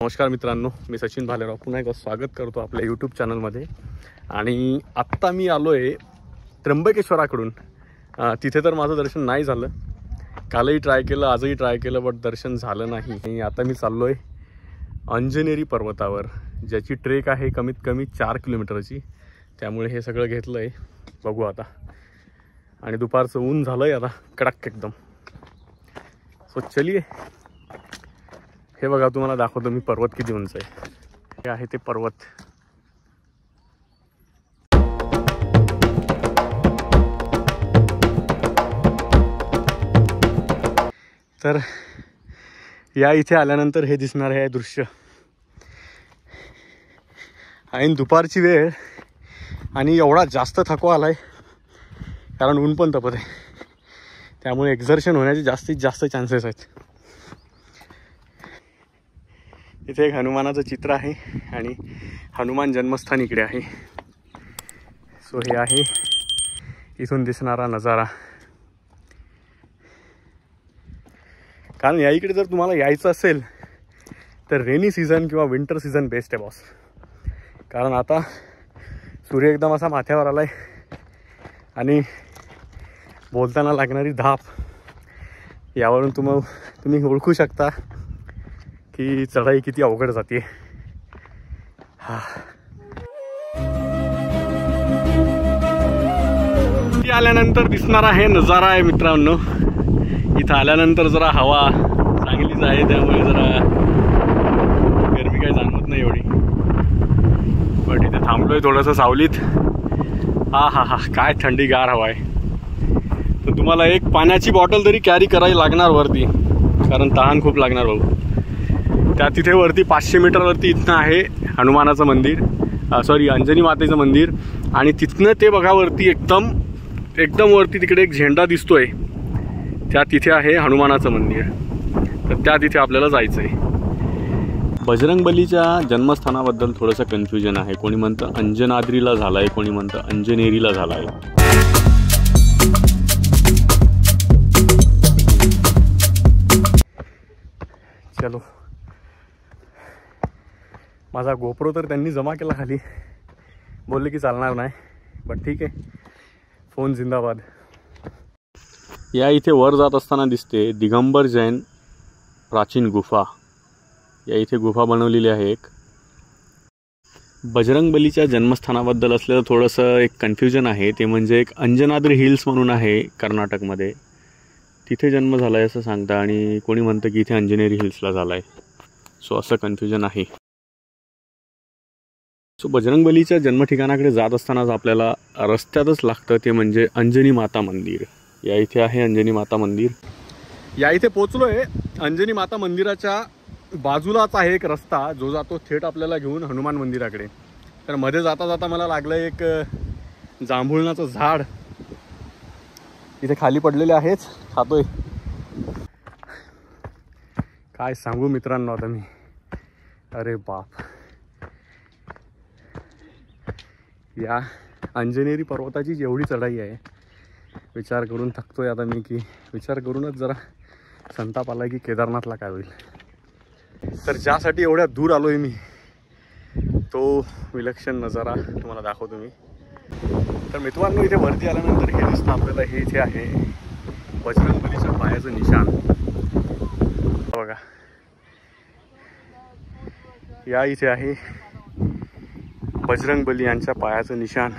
नमस्कार मित्रांनो, मी सचिन भालेराव पुन्हा एकदा स्वागत करतो आपल्या यूट्यूब चॅनलमध्ये. आणि आत्ता मी आलो आहे त्र्यंबकेश्वराकडून. तिथे तर माझं दर्शन नाही झालं. कालही ट्राय केलं, आजही ट्राय केलं, बट दर्शन झालं नाही. आणि आता मी चाललो आहे अंजनेरी पर्वतावर, ज्याची ट्रेक आहे कमीत कमी 4 किलोमीटरची. त्यामुळे हे सगळं घेतलं आहे, बघू आता. आणि दुपारचं ऊन झालं आहे आता कडक एकदम. सो चलिए, हे बघा तुम्हाला दाखवतो मी पर्वत किती उंच आहे. हे आहे ते पर्वत. तर या इथे आल्यानंतर हे दिसणार आहे दृश्य. आणि दुपारची वेळ आणि एवढा जास्त थकवा आलाय कारण ऊन पण तपत आहे. त्यामुळे एक्झर्शन होण्याचे जास्तीत जास्त चान्सेस आहेत. इथे एक हनुमानाचं चित्र आहे आणि हनुमान जन्मस्थान इकडे आहे. सो हे आहे इथून दिसणारा नजारा. कारण या इकडे जर तुम्हाला यायचं असेल तर रेनी सीझन किंवा विंटर सीझन बेस्ट आहे बॉस. कारण आता सूर्य एकदम असा माथ्यावर आला आहे आणि बोलताना लागणारी धाप यावरून तुम्ही ओळखू शकता की चढाई किती अवघड जाते. आल्यानंतर दिसणारा हे नजारा आहे मित्रांनो. इथं आल्यानंतर जरा हवा चांगलीच आहे, त्यामुळे जरा गरमी काही जाणवत नाही एवढी. बट इथे थांबलोय थोडंसं सावलीत. हा काय थंडीगार हवा आहे. तर तुम्हाला एक पाण्याची बॉटल तरी कॅरी करायला लागणार वरती, कारण तहान खूप लागणार भाऊ. त्या तिथे वरती 500 मीटरवरती इथनं आहे हनुमानाचं मंदिर, अंजनी मातेचं मंदिर. आणि तिथनं ते बघा वरती एकदम वरती तिकडे एक झेंडा दिसतोय, त्या तिथे आहे हनुमानाचं मंदिर. तर त्या तिथे आपल्याला जायचं आहे. बजरंगबलीच्या जन्मस्थानाबद्दल थोडंसं कन्फ्युजन आहे. कोणी म्हणतं अंजनाद्रीला झालं आहे, कोणी म्हणतं अंजनेरीला झालं आहे. चलो, माझा गोप्रो तर त्यांनी जमा केला खाली, बोलले की चालणार नाही, बट ठीक आहे, फोन जिंदाबाद. या इथे वर जात असताना दिसते दिगंबर जैन प्राचीन गुफा. या इथे गुफा बनवलेली आहे एक. बजरंगबलीच्या जन्मस्थानाबद्दल असलेलं थोडंसं एक कन्फ्युजन आहे. ते म्हणजे एक अंजनाद्री हिल्स म्हणून आहे कर्नाटकमध्ये, तिथे जन्म झाला आहे असं सांगता. आणि कोणी म्हणतं की इथे अंजनेरी हिल्सला झाला आहे. सो असं कन्फ्युजन आहे. सो बजरंगबलीच्या जन्मठिकाणाकडे जात असतानाच आपल्याला रस्त्यातच लागतं ते म्हणजे अंजनी माता मंदिर. या इथे आहे अंजनी माता मंदिर. या इथे पोचलो आहे. अंजनी माता मंदिराच्या बाजूलाच आहे एक रस्ता जो जातो थेट आपल्याला घेऊन हनुमान मंदिराकडे. तर मध्ये जाता जाता मला लागलं एक जांभुळनाचं झाड. इथे खाली पडलेले आहेच, खातोय. काय सांगू मित्रांनो आता मी, अरे बाप. या अंजनेरी पर्वताची जेवढी चढाई आहे विचार करून थकतोय आता मी, की विचार करूनच जरा संताप आला की केदारनाथला काय होईल. तर ज्यासाठी एवढ्या दूर आलो आहे मी, तो विलक्षण नजारा तुम्हाला दाखवतो मी. तर मित्रांनो, इथे वरती आल्यानंतर हे दिसतं आपल्याला. हे इथे आहे बजरंगबलीच्या पायाचं निशाण. बघा, या इथे आहे बजरंगबली यांच्या पायाचं निशाण.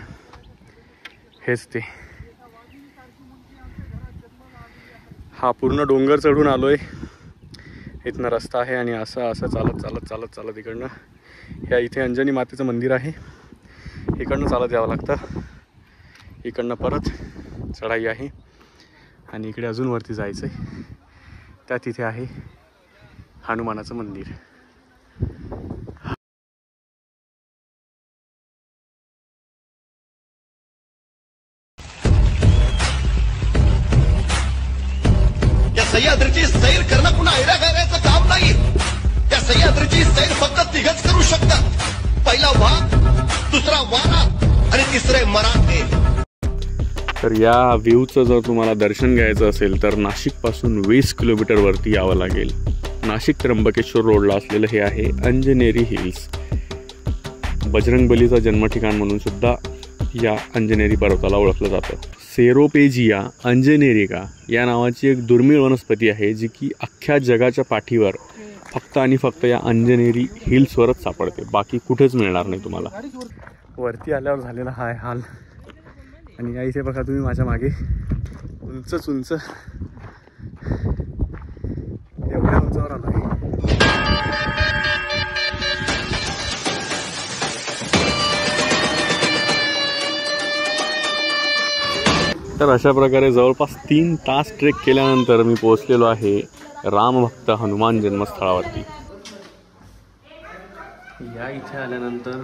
हेच ते. हा पूर्ण डोंगर चढून आलोय. इथनं रस्ता आहे आणि असं चालत इकडनं ह्या इथे अंजनी मातेचं मंदिर आहे. इकडनं चालत यावं लागतं. इकडनं परत चढाई आहे आणि इकडे अजून वरती जायचं आहे. त्या तिथे आहे हनुमानाचं मंदिर. सह्याद्रीची सैर करणं पुन्हा ऐरा करायचं काम नाही. त्या सह्याद्रीची सैर फक्त तिघच करू शकतात. पहिला वाघ, दुसरा वाना आणि तिसरे मराठे. तर या व्ह्यूचं जर तुम्हाला दर्शन घ्यायचं असेल तर नाशिकपासून 20 किलोमीटरवरती यावं लागेल. नाशिक त्र्यंबकेश्वर रोडला असलेलं हे आहे अंजनेरी हिल्स. बजरंगबलीचं जन्मठिकाण म्हणून सुद्धा या अंजनेरी पर्वताला ओळखलं जातं. सेरोपेजिया अंजनेरिका या नावाची एक दुर्मिळ वनस्पती आहे जी की अख्ख्या जगाच्या पाठीवर फक्त आणि फक्त या अंजनेरी हिल्सवरच सापडते. बाकी कुठेच मिळणार नाही तुम्हाला. वरती आल्यावर झालेला हा हाल. आणि या इथे बघा तुम्ही माझ्या मागे उंचच उंच एवढ्या उंचावर आलो आहे. तर अशा प्रकारे जवळपास 3 तास ट्रेक केल्यानंतर मी पोहोचलेलो आहे रामभक्त हनुमान जन्मस्थळावरती. या इथे आल्यानंतर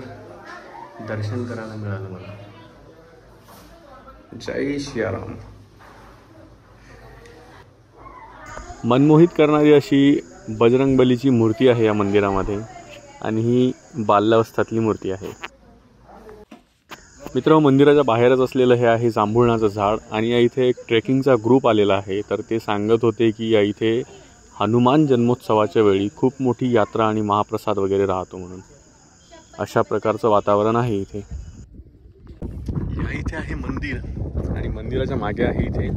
दर्शन करायला मिळालं मला. जय श्रीराम. मनमोहित करणारी अशी बजरंगबलीची मूर्ती आहे या मंदिरामध्ये आणि ही बाल्यावस्थातली मूर्ती आहे. मित्र, मंदिराच्या बाहेरच असलेलं हे आहे जांभुळाचं झाड. आणि या इथे एक ट्रेकिंगचा ग्रुप आलेला आहे. तर ते सांगत होते की या इथे हनुमान जन्मोत्सवाच्या वेळी खूप मोठी यात्रा आणि महाप्रसाद वगैरे राहतो म्हणून. अशा प्रकारचं वातावरण आहे इथे. या इथे आहे मंदिर आणि मंदिराच्या मागे आहे इथे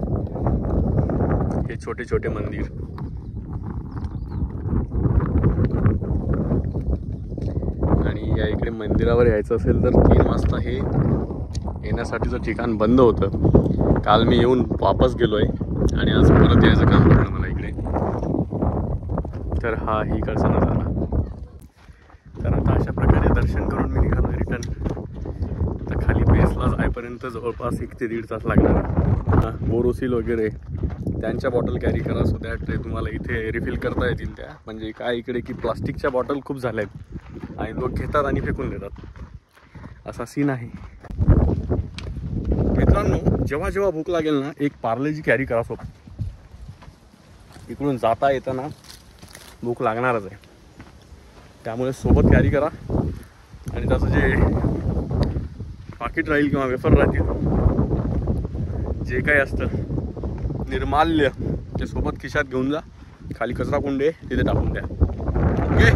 हे छोटे छोटे मंदिर. आणि या इकडे मंदिरावर यायचं असेल तर 3 वाजता हे येण्यासाठीचं ठिकाण बंद होतं. काल मी येऊन वापस गेलोय आणि आज परत यायचं काम पडलं मला इकडे. तर हा ही इकडचा नजारा. तर आता अशा प्रकारे दर्शन करून मी निघालो रिटर्न. तर खाली बेसला जाईपर्यंत जवळपास 1 ते 1.5 तास लागणार. बोरोसिल वगैरे त्यांच्या बॉटल कॅरी करा सो दॅट तुम्हाला इथे रिफिल करता येतील त्या. म्हणजे काय इकडे की प्लास्टिकच्या बॉटल खूप झाल्या आहेत आणि लोक घेतात आणि फेकून देतात. असा सीन आहे. मित्रांनो, जेव्हा जेव्हा भूक लागेल ना एक पार्लेजी कॅरी करा सोबत. इकडून जाता येताना भूक लागणारच आहे त्यामुळे सोबत कॅरी करा. आणि त्याचं जे पाकिट राहील किंवा वेफर राहतील जे काही असतं निर्माल्य ते सोबत खिशात घेऊन जा. खाली कचरा कुंडी आहे तिथे टाकून द्या. ओके.